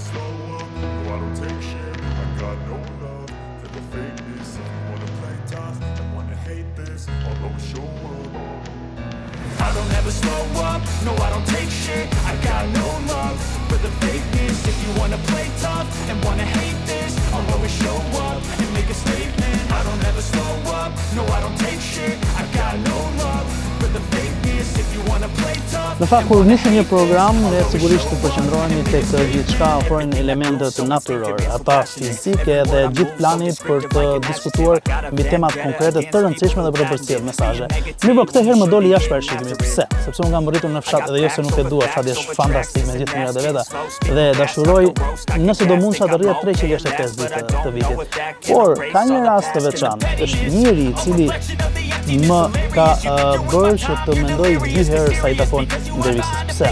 I don't ever slow up, no I don't take shit. I got no love for the fakeness. If you wanna play tough and wanna hate this, I'll always show up and make a statement. I don't ever slow up, no I don't take shit. I got no love for the fakeness. If you wanna play tough. Në fakt kur nisim një program, ne sigurisht të përqendrohemi tek gjithçka ofrojnë elementet natyrore, ata fizike dhe gjithë plani për të diskutuar mbi temat konkrete të rëndësishme dhe për të përcjellë mesazhe. Mirë, po këtë herë më doli jashtë parashikimit. Pse? Sepse unë kam rritur në fshat edhe jo se nuk e dua, fshati është fantastik me gjithë mirat e veta dhe dashuroj nëse do mundsha të rrihet 365 ditë të vitit. Por ka një rast të veçantë. Është njëri i cili më ka bërë që të mendoj 2 herë sa i takon ndërvisës. Pse?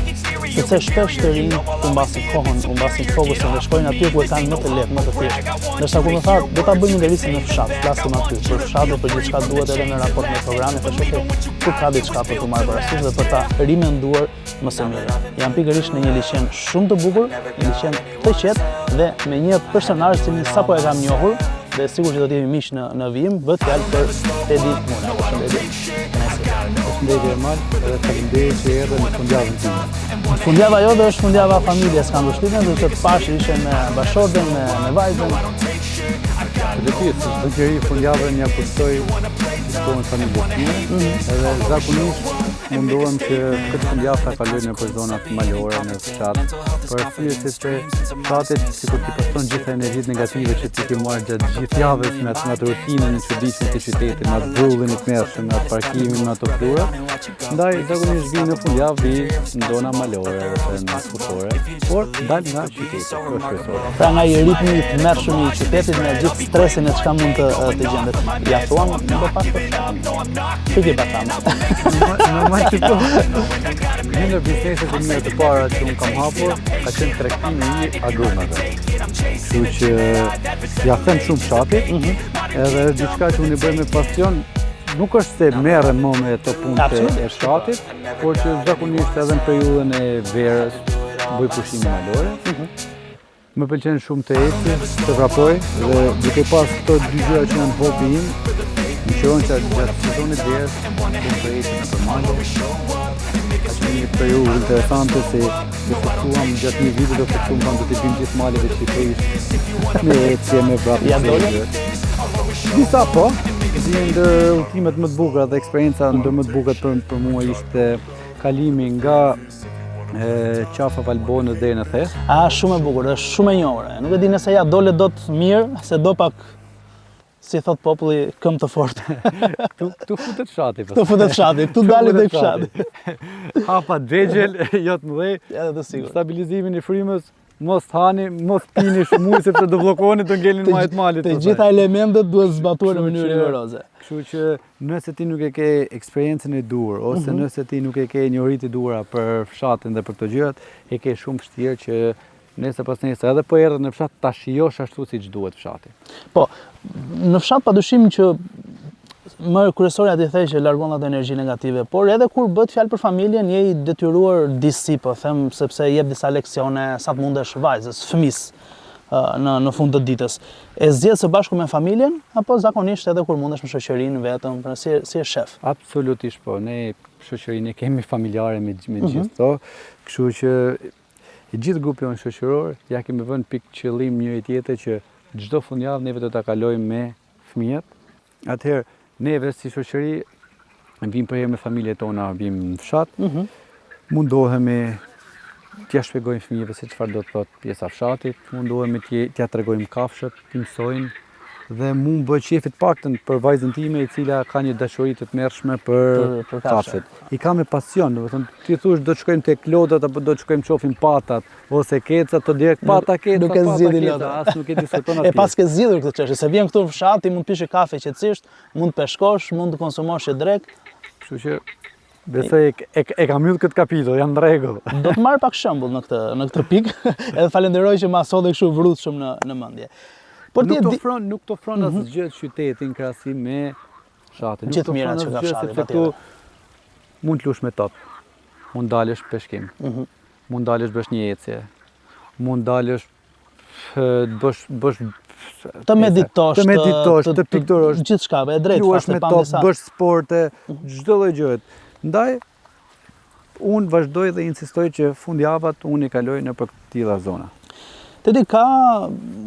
Sepse shpesh të rinj të mbasin kohën, u mbasin fokusin dhe shkojnë aty ku e kanë më të lehtë, më të thjeshtë. Ndërsa kur më tha, do ta bëj një ndërvisë në fshat, flasim aty për fshatin, për gjithçka duhet edhe në raport me programin, tash ku ka diçka për të marrë parasysh dhe për ta rimenduar më së miri. Jam pikërisht në një liçen shumë të bukur, një liçen të qetë dhe me një personazh që sapo e kam njohur dhe sigur që do të jemi miq në vijim, bëhet fjalë për Edi Muna. Përshëndetje Ermal, edhe faleminderit që erdhe në fundjavën time. Fundjava jote është fundjava familjes, kam përshtypjen, duke të pash ishe me bashkëshorten, me vajzën. Përgjithësisht, çdo njeri fundjavën ja kushtoj kohën familjes time, edhe zakonisht mundohem që këtë fundjavë ta kaloj nëpër zonat malore, në fshat, për arsye se fshatet sikur ti paston gjitha energjitë negative që ti ke marrë gjatë gjithë javës me atë rutinën e çuditshme të qytetit, me atë brullin e tmerrshëm, me atë parkimin, me ato flura. Ndaj zakonisht vi në fundjavë vi në zona malore ose në futore, por dal nga qyteti, është kryesore. Pra nga i ritmi i tmerrshëm i qytetit me gjithë stresin e çka mund të gjendet. Ja thuam më pas për fshat. Çu ke patam? Një në bizneset e mia të para që unë kam hapur ka qenë tregtimi i agrumeve. Kështu që ja them shumë fshatit, edhe diçka që unë i bëj me pasion, nuk është se merrem më me ato punët e fshatit, por që zakonisht edhe në periudhën e verës bëj pushime malore. Më pëlqen shumë të eci, të vrapoj dhe duke pas këto 2 gjëra që janë hobi im, më qëron që gjatë sezonit verës të eci në përmalo. Ka qenë një periudhë interesante se do fiksuam gjatë një viti do fiksuam do të bim gjithë malet e qytetit me ecje, me vrapje. Ja dole? Disa po, një ndër ultimet më të bukura dhe eksperienca ndër më të bukurat për mua ishte kalimi nga qafa Valbonës deri në Thes. Shumë e bukur, është shumë e njohur. Nuk e di nëse ja dole dot mirë, se do pak si thot populli këmbë të fortë. Këtu futet fshati. Këtu futet fshati, këtu dalet tek fshati. Hapa dregel, jo të mëdhej. Ja të sigurt. Stabilizimin e frymës, mos hani, mos pini shumë sepse do bllokoni të ngelin majt malit. Të gjitha elementet duhet zbatuar në mënyrë rigoroze. Kështu që nëse ti nuk e ke eksperiencën e duhur ose nëse ti nuk e ke njohuritë e duhura për fshatin dhe për këto gjërat, e ke shumë vështirë që nesër pas nesër edhe po erdhe në fshat ta shijosh ashtu siç duhet fshati. Po, në fshat padyshim që më kryesorja ti thej që largon atë energji negative, por edhe kur bëhet fjalë për familjen, je i detyruar disi, po them, sepse jep disa leksione sa të mundesh vajzës, fëmisë në fund të ditës. E zgjedh së bashku me familjen apo zakonisht edhe kur mundesh me shoqërinë vetëm, pra si je shef? Absolutisht po, ne shoqërinë kemi familjare me gjithë to, kështu që i gjithë grupi jonë shoqëror ja kemi vënë pikë qëllim njëri tjetër që çdo fundjavë neve do ta kalojmë me fëmijët. Atëherë neve si shoqëri vim për herë me familjet tona, vim në fshat, mundohemi t'ja shpjegojmë fëmijëve se çfarë do të thotë pjesa fshatit, mundohemi t'ja tregojmë kafshët, t'i mësojnë dhe mu më bëhet qefi të paktën për vajzën time e cila ka një dashuri të tmerrshme për kafshët. I ka me pasion, domethënë ti thush do të shkojmë tek lodrat apo do të shkojmë çofim patat ose kecat, to direkt pata keca, nuk e zgjidhi lodra, as nuk e diskuton atje. E pas ke zgjidhur këtë çështje, se vjen këtu në fshat, ti mund të pish kafe qetësisht, mund të peshkosh, mund të konsumosh drek. Kështu që besoj e kam mbyll këtë kapitull, jam në rregull. Do të marr pak shembull në këtë pikë, edhe falenderoj që ma sodhe kështu vrutshëm në mendje. Por nuk të ofron asgjë qytetin krahasim me fshatin. Gjithë mirat që ka fshati, patjetër. Mund të lush me top, mund dalësh peshkim, mund dalësh bësh një ecje, mund dalësh bësh të meditosh, të piktorosh, gjithçka, e drejtë luash me top, bësh sporte, çdo lloj gjëje. Ndaj unë vazhdoj dhe insistoj që fundjavat unë i kaloj në për këtilla zona. Tedi ka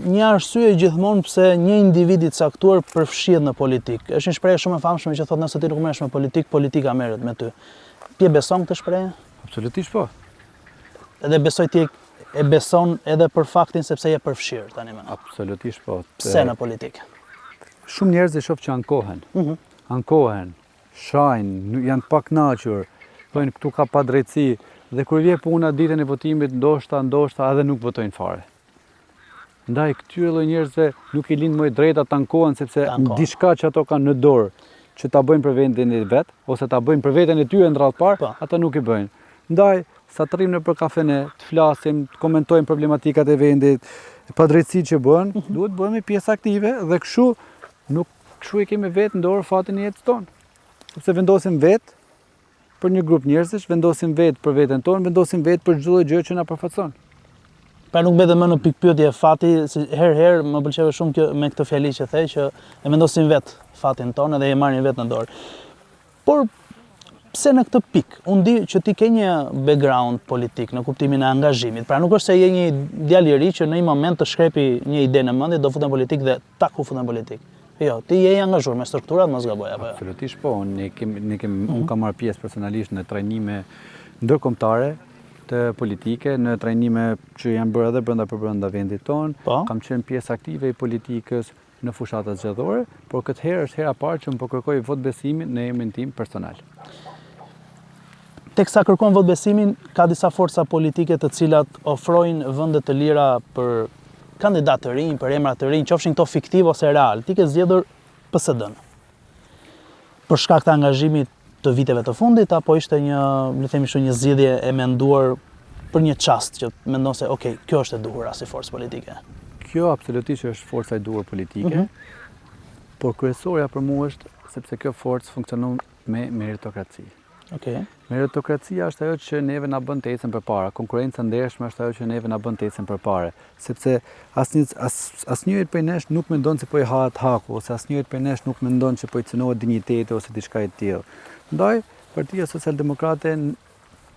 një arsye gjithmonë pse një individ i caktuar përfshihet në politikë. Është një shprehje shumë e famshme që thotë nëse ti nuk merresh me politikë, politika merret me ty. Ti e beson këtë shprehje? Absolutisht po. Edhe besoj ti e beson edhe për faktin sepse je përfshirë tani më. Absolutisht po. Pse në politikë? Shumë njerëz e shoh që ankohen. Ankohen, shajnë, janë pa kënaqur, thonë këtu ka padrejtësi dhe kur vjen puna ditën e votimit ndoshta edhe nuk votojnë fare. Ndaj këtyre lloj njerëzve nuk i lind më drejta të ankohen sepse diçka që ato kanë në dorë që ta bëjnë për vendin e vet ose ta bëjnë për veten e tyre në radhë parë, ata nuk i bëjnë. Ndaj sa të rrim nëpër kafene, të flasim, të komentojmë problematikat e vendit, padrejtësitë që bën, duhet bëhemi pjesë aktive dhe kështu e kemi vetë në dorë fatin e jetës tonë. Sepse vendosim vetë për një grup njerëzish, vendosim vetë për veten tonë, vendosim vetë për çdo gjë që na përfaqëson. Pra nuk mbetet më në pikpyetje fati, si herë më pëlqeve shumë me këtë fjali që the që e vendosim vetë fatin tonë dhe e marrin vetë në dorë. Por pse në këtë pikë? Unë di që ti ke një background politik në kuptimin e angazhimit. Pra nuk është se je një djalë i ri që në një moment të shkrepi një ide në mendje, do futen politik dhe tak u futen politik. Jo, ti je i angazhuar me strukturat, mos gaboj apo jo? Absolutisht po, unë kam marrë pjesë personalisht në trajnime ndërkombëtare të politike, në trajnime që janë bërë edhe brenda vendit tonë. Kam qenë pjesë aktive i politikës në fushatat zgjedhore, por këtë herë është hera parë që më po kërkoj vot besimin në emrin tim personal. Teksa kërkon vot besimin, ka disa forca politike të cilat ofrojnë vende të lira për kandidatë të rinj, për emra të rinj, qofshin këto fiktiv ose real. Ti ke zgjedhur PSD-n. Për shkak të angazhimit të viteve të fundit, apo ishte le themi kështu, një zgjedhje e menduar për një çast që mendon se okay, kjo është e duhur si forcë politike? Kjo absolutisht është forca e duhur politike, por kryesorja për mua është sepse kjo forcë funksionon me meritokraci. Meritokracia është ajo që neve na bën të ecëm përpara, konkurrenca ndershme është ajo që neve na bën të ecëm përpara, sepse asnjëri prej nesh nuk mendon se po i hahet haku, ose asnjëri prej nesh nuk mendon se po i cënohet dinjiteti ose diçka e tillë. Ndaj, Partia Socialdemokrate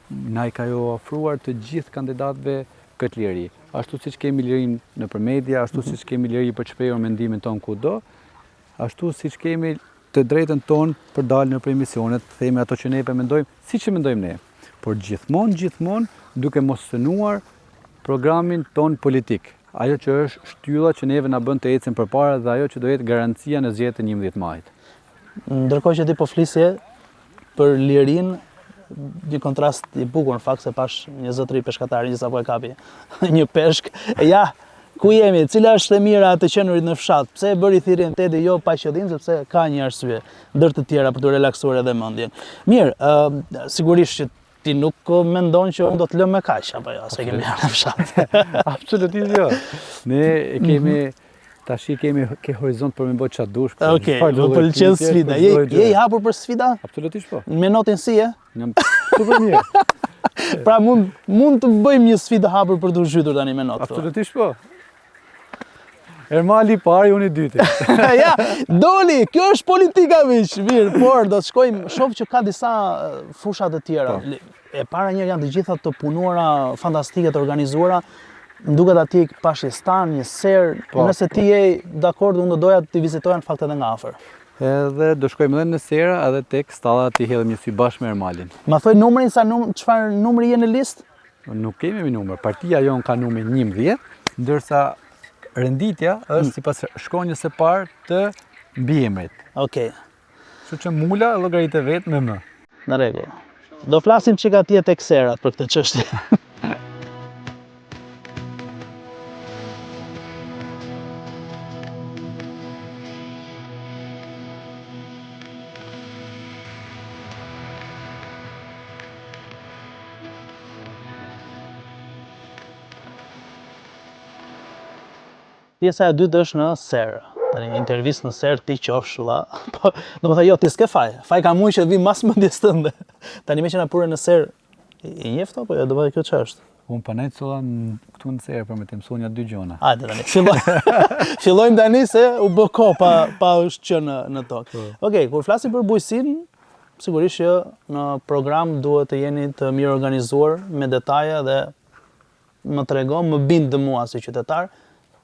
na i ka ofruar të gjithë kandidatëve këtë liri. Ashtu siç kemi lirinë nëpër media, ashtu siç kemi liri për të shprehur mendimin ton kudo, ashtu siç kemi të drejtën tonë për dalë në emisionet, të themi ato që ne mendojmë, siç e mendojmë ne. Por gjithmonë duke mos synuar programin ton politik. Ajo që është shtylla që neve na bën të ecim përpara dhe ajo që do jetë garancia në zgjedhjet e 11 majit. Ndërkohë që ti po flisje për lirin, një kontrast i bukur në fakt se pash një zotëri peshkatari, një sapo e kapi një peshk. Ja, ku jemi? Cila është e mira të qenurit në fshat? Pse e bëri thirrjen tedi jo pa qëllim, sepse ka një arsye, ndër të tjera për të relaksuar edhe mendjen. Mirë, sigurisht që ti nuk mendon që unë do të lëm me kaq apo jo, se kemi në fshat. Absolutisht jo. Ne tash kemi horizont për me bëj çfarë dush. Okej, do pëlqen sfida. Je i hapur për sfida? Absolutisht po. Me notin si e? Jam super mirë. Pra mund të bëjmë një sfidë hapur për të zhytur tani me notë. Absolutisht po. Ermali i pari, unë i dyti. Ja, doli, kjo është politika miq. Mirë, por do të shkojmë, shoh që ka disa fusha të tjera. E para njëherë janë të gjitha të punuara, fantastike, të organizuara. Më duket aty pash një stan, një ser, nëse ti je dakord, unë do doja të vizitoja në fakt edhe nga afër. Edhe do shkojmë edhe në sera edhe tek stalla ti hedhim një sy bashkë me Ermalin. Ma thoj numrin, çfarë numri je në listë? Nuk kemi numër. Partia jon ka numrin 11, ndërsa renditja është sipas shkronjës së parë të mbiemrit. Okej. Kështu që mula llogaritë vetë me më. Në rregull. Do flasim çka atje tek serat për këtë çështje. Pjesa e dytë është në ser. Tani intervistë në ser ti qofsh valla. Po, domethënë jo, ti s'ke faj. Faj ka mundë që të vi mas mendjes tënde. Tani më që na pure në ser, i njeft apo jo, domethënë kjo ç'është? Unë panaj colla këtu në serë për me të mësonja 2 gjona. Hajde tani, fillojmë tani se u bë kohë pa është që në tokë. Okej, kur flasim për bujqësinë, sigurisht që në program duhet të jeni të mirë organizuar me detaje dhe më tregon, më bindë mua si qytetar,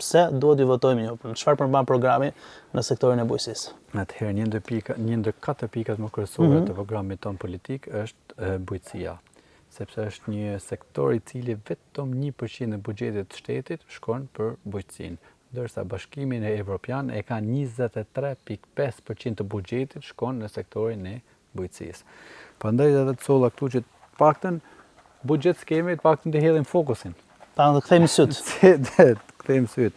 pse duhet ju votojmë ju, çfarë përmban programi në sektorin e bujqësisë. Atëherë një ndër 4 pikat më kryesore të programit ton politik është bujqësia, sepse është një sektor i cili vetëm 1% e buxhetit të shtetit shkon për bujqësinë, ndërsa Bashkimi Evropian e ka 23.5% të buxhetit shkon në sektorin e bujqësisë. Prandaj edhe colla këtu që të paktën buxhet skemi të paktën të hedhim fokusin. Ta të kthejmë syt. Kthejmë syt.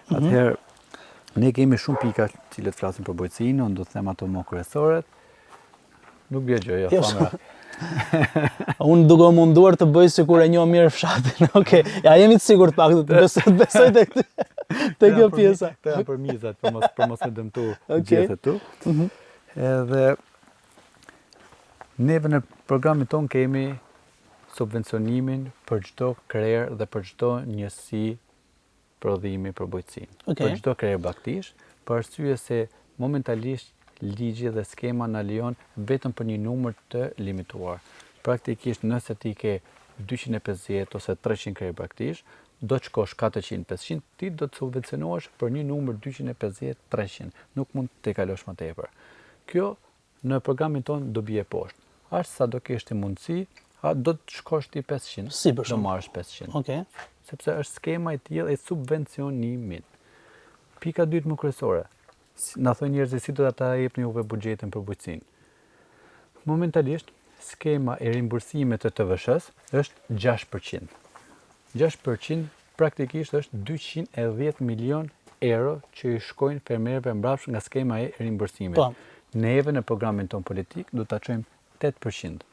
Atëherë ne kemi shumë pika të cilët flasin për bujqësinë, unë do të them ato më kryesoret. Nuk bie gjë, jo famra. Unë duke u munduar të bëj sikur e njoh mirë fshatin. Okej, ja jemi të sigurt pak të besoj tek te kjo pjesa. Këto janë për mizat, për mos e dëmtu gjethet tu. Edhe neve në programin ton kemi subvencionimin për çdo krerë dhe për çdo njësi prodhimi për bujqësinë. Për çdo krerë baktish, për arsye se momentalisht ligji dhe skema na lejon vetëm për një numër të limituar. Praktikisht nëse ti ke 250 ose 300 krerë baktish, do të shkosh 400-500, ti do të subvencionohesh për një numër 250-300. Nuk mund të kalosh më tepër. Kjo në programin ton do bie poshtë. As sa do kesh ti mundësi, do të shkosh ti 500. Si për do marrësh 500. Okej. Sepse është skema e tillë e subvencionimit. Pika dytë më kryesore. Na thonë njerëzit si do ta jepni juve buxhetin për bujqësinë. Momentalisht skema e rimbursimit të TVSH-s është 6%. 6% praktikisht është 210 milion euro që i shkojnë fermerëve mbrapsht nga skema e rimbursimit. Neve në programin ton politik do ta çojmë 8%.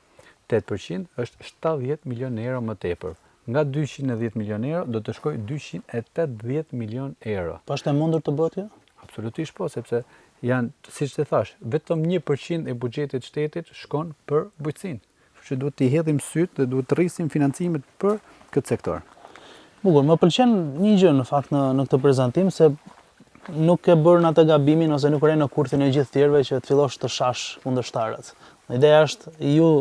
8% është 70 milion euro më tepër. Nga 210 milion euro do të shkojë 280 milion euro. Po është e mundur të bëhet kjo? Absolutisht po, sepse janë, siç të thash, vetëm 1% e buxhetit shtetit shkon për bujqësinë. Kështu që duhet t'i hedhim syt dhe duhet të rrisim financimet për këtë sektor. Bukur, më pëlqen një gjë në fakt në këtë prezantim se nuk e bërë në atë gabimin ose nuk re në kurthin e gjithë tjerëve që të fillosh të shash kundërshtarët. Ideja është ju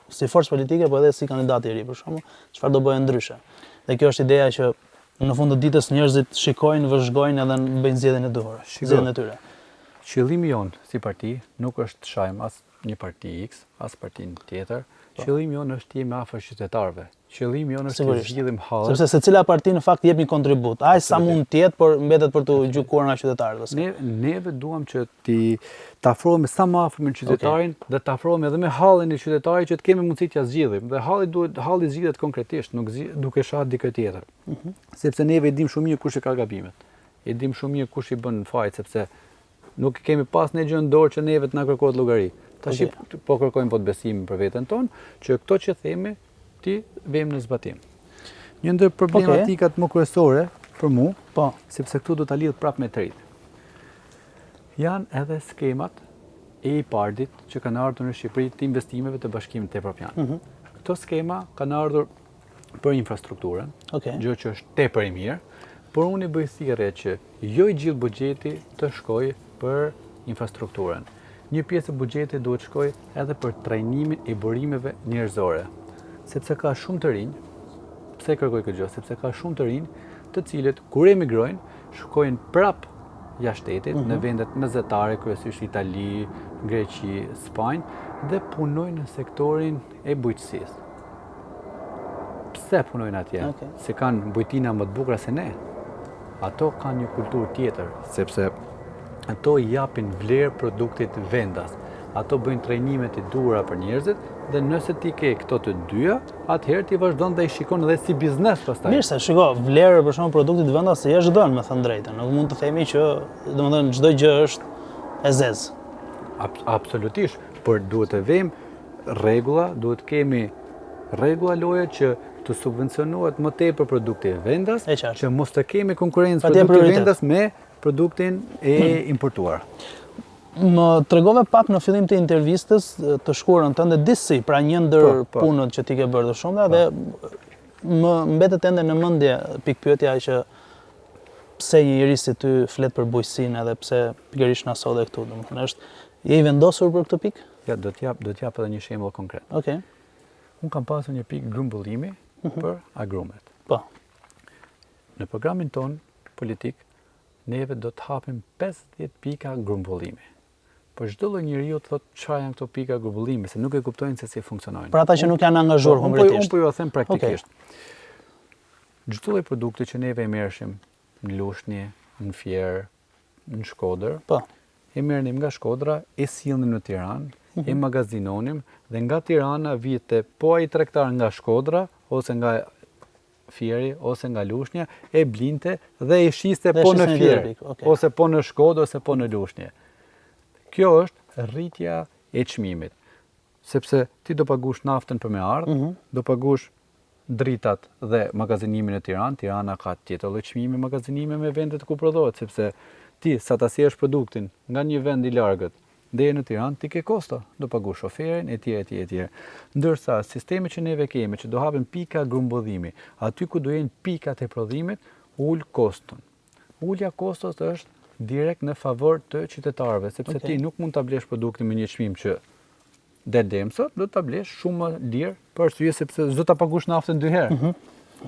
si forcë politike, po edhe si kandidat i ri, për shembull, çfarë do bëjë ndryshe. Dhe kjo është ideja që në fund të ditës njerëzit shikojnë, vëzhgojnë edhe bëjnë zgjedhjen e duhur, zgjedhjen e tyre. Qëllimi jonë si parti nuk është të shajmë as një parti X, as partinë tjetër. Qëllimi jonë është të jemi afër qytetarëve. Qëllimi jonë është të zgjidhim hallet. Sepse secila parti në fakt jep një kontribut. Aq sa mund të jetë, por mbetet për të gjykuar nga qytetarët. Neve duam që të afrohemi sa më afër me qytetarin dhe të afrohemi edhe me hallin e qytetarit që të kemi mundësi t'ia zgjidhim. Dhe halli zgjidhet konkretisht, nuk duke shah dikë tjetër. Sepse neve e dim shumë mirë kush e ka gabimet. E dim shumë mirë kush i bën fajt, sepse nuk kemi pas ne gjë në dorë që neve të na kërkohet llogari. Tash po kërkojmë vot besimin për veten tonë, që këto që themi ti vëmë në zbatim. Një ndër problematikat më kryesore për mua, sepse këtu do ta lidh prapë me të rit. Janë edhe skemat e IPARD-it që kanë ardhur në Shqipëri të investimeve të Bashkimit Evropian. Këto skema kanë ardhur për infrastrukturën, gjë që është tepër e mirë, por unë i bëj thirrje që jo i gjithë buxheti të shkojë për infrastrukturën. Një pjesë e buxhetit duhet shkojë edhe për trajnimin e burimeve njerëzore, sepse ka shumë të rinj. Pse kërkoj këtë gjë? Sepse ka shumë të rinj, të cilët kur emigrojnë, shkojnë prap jashtë shtetit, në vendet mezetare, kryesisht Itali, Greqi, Spanjë, dhe punojnë në sektorin e bujqësisë. Pse punojnë atje? Se kanë bujtina më të bukura se ne. Ato kanë një kulturë tjetër, sepse ato i japin vlerë produktit vendas. Ato bëjnë trajnime të duhura për njerëzit dhe nëse ti ke këto të dyja, atëherë ti vazhdon dhe i shikon edhe si biznes pastaj. Mirë se shiko, vlerë për shembull produktit vendas se është dhënë, me thënë drejtën. Nuk mund të themi që, domethënë, çdo gjë është e zezë. Absolutisht, por duhet të vëmë rregulla, duhet kemi rregulla loje që të subvencionohet më tepër produkti vendas, që mos të kemi konkurrencë produkti vendas me produktin e importuar. Më tregove pak në fillim të intervistës të shkruarën tënde disi, pra një ndër punët që ti ke bërë të shumta dhe më mbetet ende në mendje pikpyetja që pse një njerëz si ty flet për bujqësinë edhe pse pikërisht na sodhe këtu, domethënë je I vendosur për këtë pikë? Ja, do t'jap edhe një shembull konkret. Okej. Unë kam pasur një pikë grumbullimi për agrumet. Po. Në programin ton politik, neve do të hapim 50 pika grumbullimi. Por çdo lloj njeriu thotë çfarë janë këto pika grumbullimi, se nuk e kuptojnë se si funksionojnë. Për ata që nuk janë angazhuar konkretisht. Unë po ju them praktikisht. Çdo lloj produkti që neve e merrshim në Lushnjë, në Fier, në Shkodër, Po. e merrnim nga Shkodra, e sillnim në Tiranë, e magazinonim dhe nga Tirana vite po ai tregtar nga Shkodra ose nga Fieri ose nga Lushnja e blinte dhe e shiste po në Fier, ose po në Shkodër ose po në Lushnjë. Kjo është rritja e çmimit, sepse ti do pagush naftën për me ardhë, do pagush dritat dhe magazinimin e Tiranë. Tirana ka tjetër lloj çmimi magazinime me vendet ku prodhohet, sepse ti sa ta sjellësh produktin nga një vend I largët deri në Tiranë, ti ke kosto, do pagush shoferin etj. Ndërsa sistemi që neve kemi, që do hapim pika grumbullimi, aty ku do jenë pikat e prodhimit, ul koston. Ulja kostos është direkt në favor të qytetarëve, sepse ti nuk mund ta blesh produktin me një çmim që del demsot, do ta blesh shumë më lirë për arsye sepse s'do ta pagush naftën 2 herë.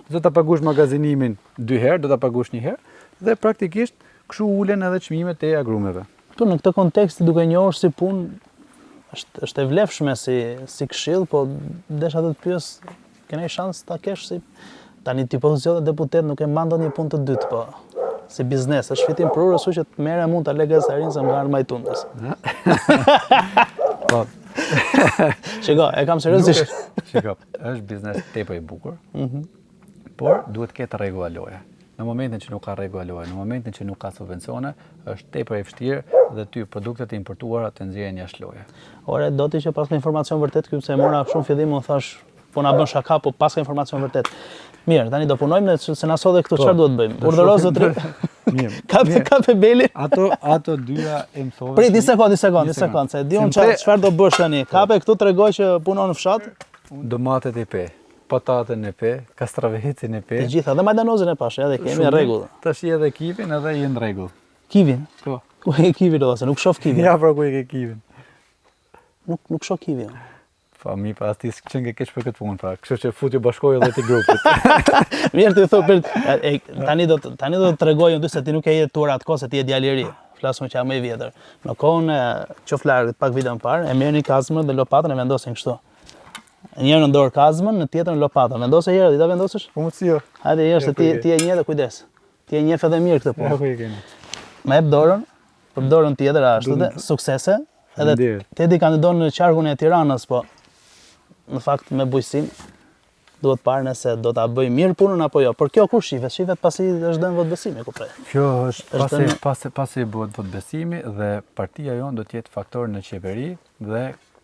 Do ta pagush magazinimin 2 herë, do ta pagush 1 herë dhe praktikisht kështu ulen edhe çmimet e agrumeve. Po në këtë kontekst duke njohur si punë është e vlefshme si këshill, po desha të pyes, keni shans ta kesh si tani ti po zgjedh deputet, nuk e mban ndonjë punë të dytë, po si biznes, është fitim për urë, që të merre mund ta legë sarin se më kanë majtundës. Po. Shiko, e kam seriozisht. Shiko, është biznes tepër I bukur, por duhet të ketë rregulla loje. Në momentin që nuk ka rregulla loje, në momentin që nuk ka subvencione, është tepër e vështirë dhe ty produktet e importuara të nxjerrin jashtë loje. Ore, do ti që pas ka informacion vërtet, ky pse e mora shumë fillim, më thash, po na bën shaka, po pas ka informacion vërtet. Mirë, tani do punojmë se na sodhe këtu çfarë duhet bëjmë? Urdhëro zotri. Mirë. Kape beli. Ato dyja e mësove. Prit një sekond, se di unë çfarë do bësh tani. Kape këtu tregoj që punon në fshat. Domatet e pe, patatën e pe, kastravecin e pe. Të gjitha, dhe majdanozin e pash, edhe kemi rregull. Tash edhe kivin edhe je në rregull. Kivin? Po. Ku e kivin ose nuk shoh kivin? Ja, pra ku e ke kivin. Nuk shoh kivin. Pa, mi pas ti që nge keq për këtë punë, pra, kështu që futi bashkoj edhe ti grupit. Mirë ti thot, tani do të tregoj unë se ti nuk e jetuar atë kohë se ti je djalë I ri. Flas më që jam më I vjetër. Në kohën e qoflarët pak vite më parë, e merrni kazmën dhe lopatën e vendosin kështu. Njërë në dorë kazmën, në tjetrën lopatën. Vendose herë, ti ta vendosësh? Po më cijo. Hajde herë se ti e njeh dhe kujdes. Ti e njeh edhe mirë këtë punë. Ja ku e keni. Me jep dorën, për dorën tjetër ashtu dhe suksese. Edhe ti kandidon në qarkun e Tiranës, po në fakt me bujqësinë duhet parë nëse do ta bëj mirë punën apo jo. Por kjo kur shihet pasi është dhënë vot besimi, kuptoj. Kjo është pasi bëhet vot besimi dhe partia jonë do të jetë faktor në qeveri dhe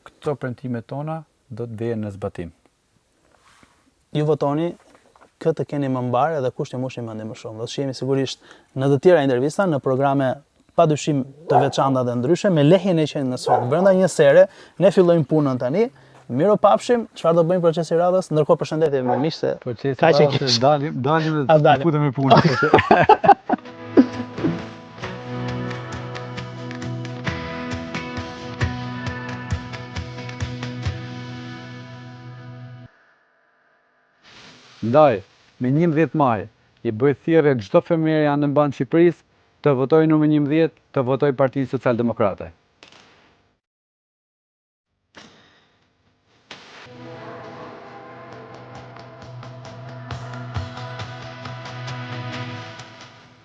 këto premtimet tona do të vijnë në zbatim. Ju votoni, këtë keni më mbarë edhe kushti mushi mendje më shumë. Do të shihemi sigurisht në të tjera intervista, në programe padyshim të veçanta dhe ndryshe me lehjen e qenë në sfond. Brenda një sere, ne fillojmë punën tani. Miro pafshim, çfarë do bëjmë procesi I radhës, ndërkohë përshëndetje me miq se kaq e kish. Dalim dhe futem me punë. Ndaj, me 11 maj, I bëj thirrje çdo femër janë në banë Shqipërisë të votojë numër 11, të votojë Partinë Socialdemokrate.